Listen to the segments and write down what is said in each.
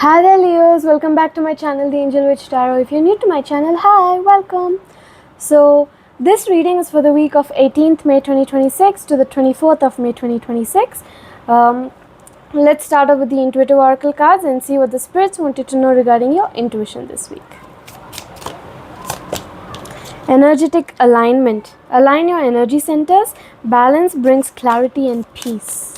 Hi there Leos, welcome back to my channel The Angel Witch Tarot. If you're new to my channel, hi, welcome. So this reading is for the week of 18th May 2026 to the 24th of May 2026. Let's start off with the intuitive oracle cards and see what the spirits wanted to know regarding your intuition this week. Energetic alignment. Align your energy centers. Balance brings clarity and peace.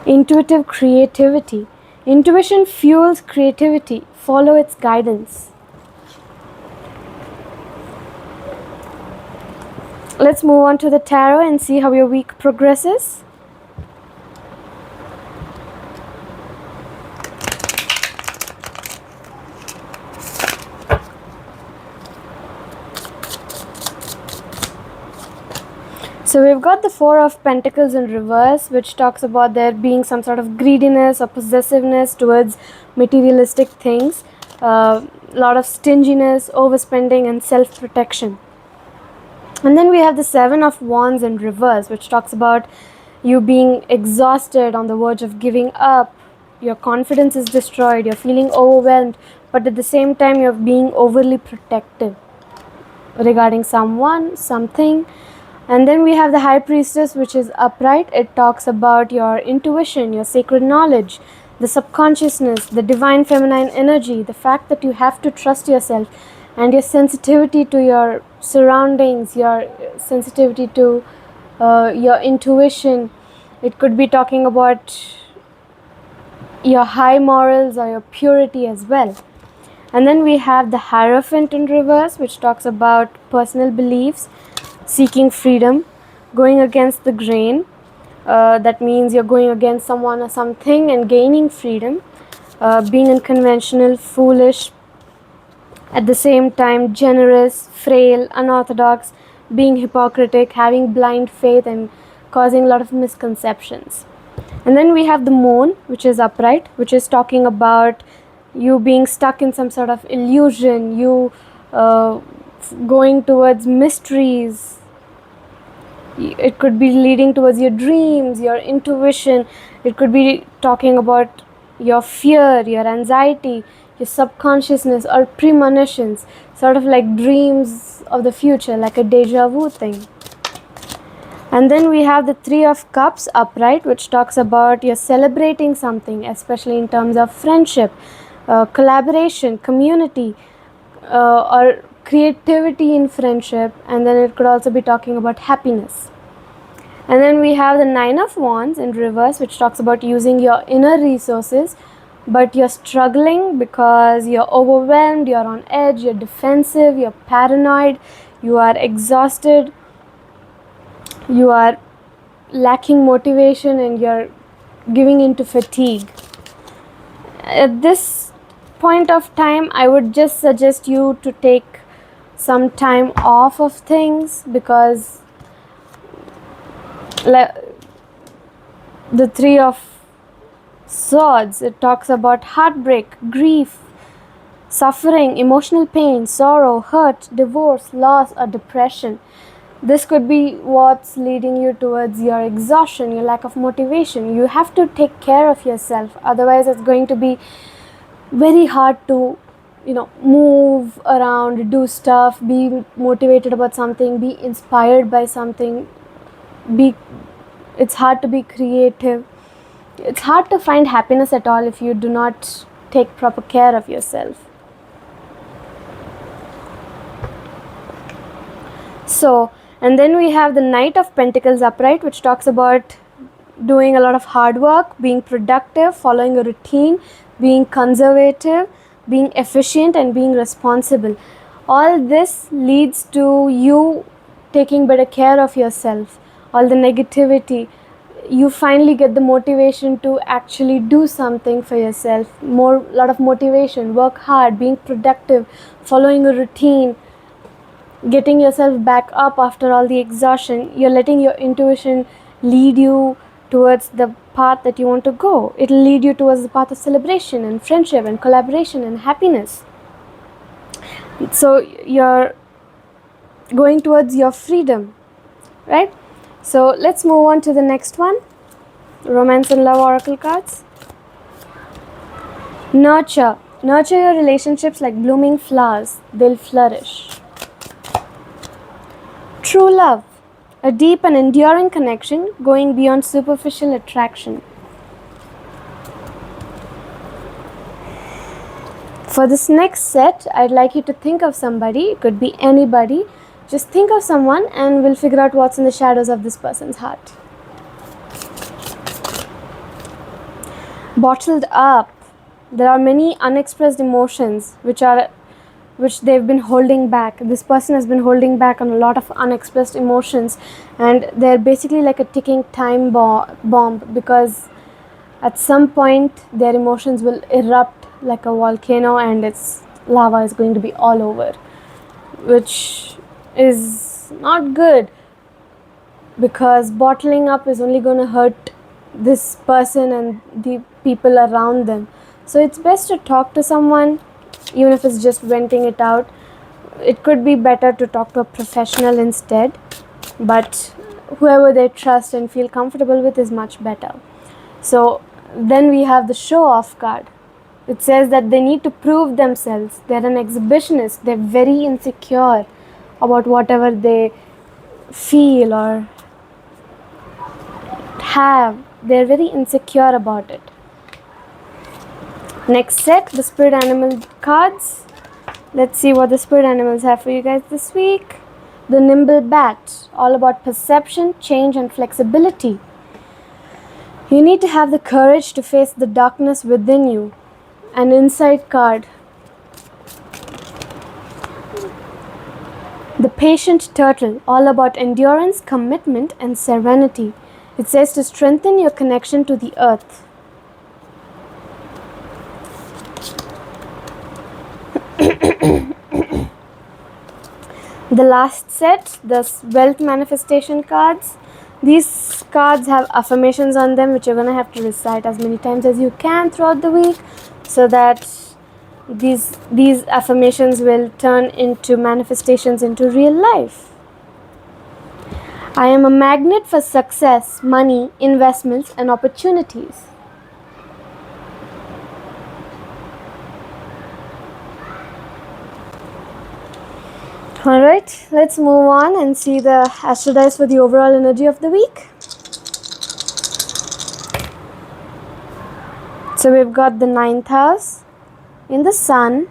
Intuitive creativity. Intuition fuels creativity. Follow its guidance. Let's move on to the tarot and see how your week progresses. So we've got the Four of Pentacles in reverse, which talks about there being some sort of greediness or possessiveness towards materialistic things, a lot of stinginess, overspending and self-protection. And then we have the Seven of Wands in reverse, which talks about you being exhausted, on the verge of giving up, your confidence is destroyed, you're feeling overwhelmed, but at the same time you're being overly protective regarding someone, something. And then we have the High Priestess, which is upright. It talks about your intuition, your sacred knowledge, the subconsciousness, the divine feminine energy, the fact that you have to trust yourself, and your sensitivity to your surroundings, your sensitivity to your intuition. It could be talking about your high morals or your purity as well. And then we have the Hierophant in reverse, which talks about personal beliefs, seeking freedom, going against the grain. That means you're going against someone or something and gaining freedom. Being unconventional, foolish, at the same time generous, frail, unorthodox, being hypocritic, having blind faith and causing a lot of misconceptions. And then we have the Moon, which is upright, which is talking about you being stuck in some sort of illusion, you going towards mysteries. It could be leading towards your dreams, your intuition. It could be talking about your fear, your anxiety, your subconsciousness or premonitions, sort of like dreams of the future, like a deja vu thing. And then we have the Three of Cups upright, which talks about you're celebrating something, especially in terms of friendship, collaboration, community, or creativity in friendship. And then it could also be talking about happiness. And then we have the Nine of Wands in reverse, which talks about using your inner resources, but you're struggling because you're overwhelmed, you're on edge, you're defensive, you're paranoid, you are exhausted, you are lacking motivation and you're giving into fatigue. At this point of time, I would just suggest you to take some time off of things, because the Three of Swords, it talks about heartbreak, grief, suffering, emotional pain, sorrow, hurt, divorce, loss or depression. This could be what's leading you towards your exhaustion, your lack of motivation. You have to take care of yourself, otherwise it's going to be very hard to move around, do stuff, be motivated about something, be inspired by something. It's hard to be creative. It's hard to find happiness at all if you do not take proper care of yourself. So, and then we have the Knight of Pentacles upright, which talks about doing a lot of hard work, being productive, following a routine, being conservative, being efficient and being responsible. All this leads to you taking better care of yourself. All the negativity, you finally get the motivation to actually do something for yourself. Lot of motivation, work hard, being productive, following a routine, getting yourself back up after all the exhaustion. You're letting your intuition lead you towards the path that you want to go. It'll lead you towards the path of celebration and friendship and collaboration and happiness. So you're going towards your freedom, right? So let's move on to the next one, Romance and Love Oracle cards. Nurture. Nurture your relationships like blooming flowers. They'll flourish. True love. A deep and enduring connection going beyond superficial attraction. For this next set, I'd like you to think of somebody. It could be anybody. Just think of someone and we'll figure out what's in the shadows of this person's heart. Bottled up. There are many unexpressed emotions which they've been holding back. This person has been holding back on a lot of unexpressed emotions, and they're basically like a ticking time bomb, because at some point their emotions will erupt like a volcano and its lava is going to be all over, which is not good, because bottling up is only going to hurt this person and the people around them. So it's best to talk to someone, even if it's just venting it out. It could be better to talk to a professional instead, but whoever they trust and feel comfortable with is much better. So then we have the show off card. It says that they need to prove themselves. They're an exhibitionist. They're very insecure about whatever they feel or have. They're very insecure about it. Next set, the spirit animal cards. Let's see what the spirit animals have for you guys this week. The nimble bat, all about perception, change and flexibility. You need to have the courage to face the darkness within you. An insight card. The patient turtle, all about endurance, commitment and serenity. It says to strengthen your connection to the earth. The last set, the wealth manifestation cards. These cards have affirmations on them which you're going to have to recite as many times as you can throughout the week, so that these affirmations will turn into manifestations into real life. I am a magnet for success, money, investments and opportunities. Alright, let's move on and see the astral dice for the overall energy of the week. So we've got the 9th house in the sun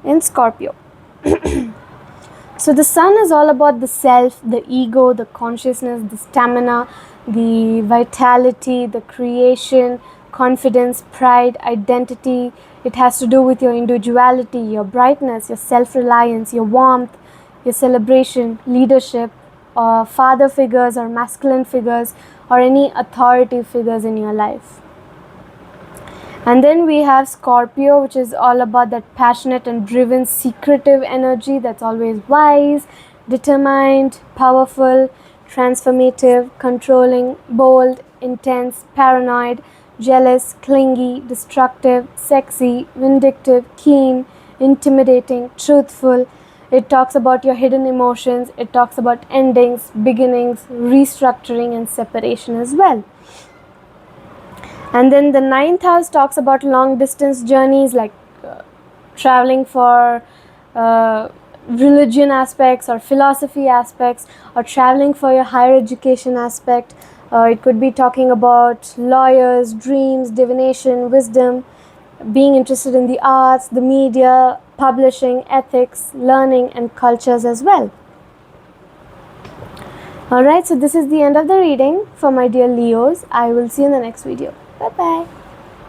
in Scorpio. So the sun is all about the self, the ego, the consciousness, the stamina, the vitality, the creation, confidence, pride, identity. It has to do with your individuality, your brightness, your self-reliance, your warmth, your celebration, leadership, father figures or masculine figures or any authority figures in your life. And then we have Scorpio, which is all about that passionate and driven, secretive energy that's always wise, determined, powerful, transformative, controlling, bold, intense, paranoid, jealous, clingy, destructive, sexy, vindictive, keen, intimidating, truthful. It talks about your hidden emotions. It talks about endings, beginnings, restructuring and separation as well. And then the 9th house talks about long distance journeys, like traveling for religion aspects or philosophy aspects, or traveling for your higher education aspect. It could be talking about lawyers, dreams, divination, wisdom, being interested in the arts, the media, publishing, ethics, learning and cultures as well. Alright, so this is the end of the reading for my dear Leos. I will see you in the next video. Bye-bye.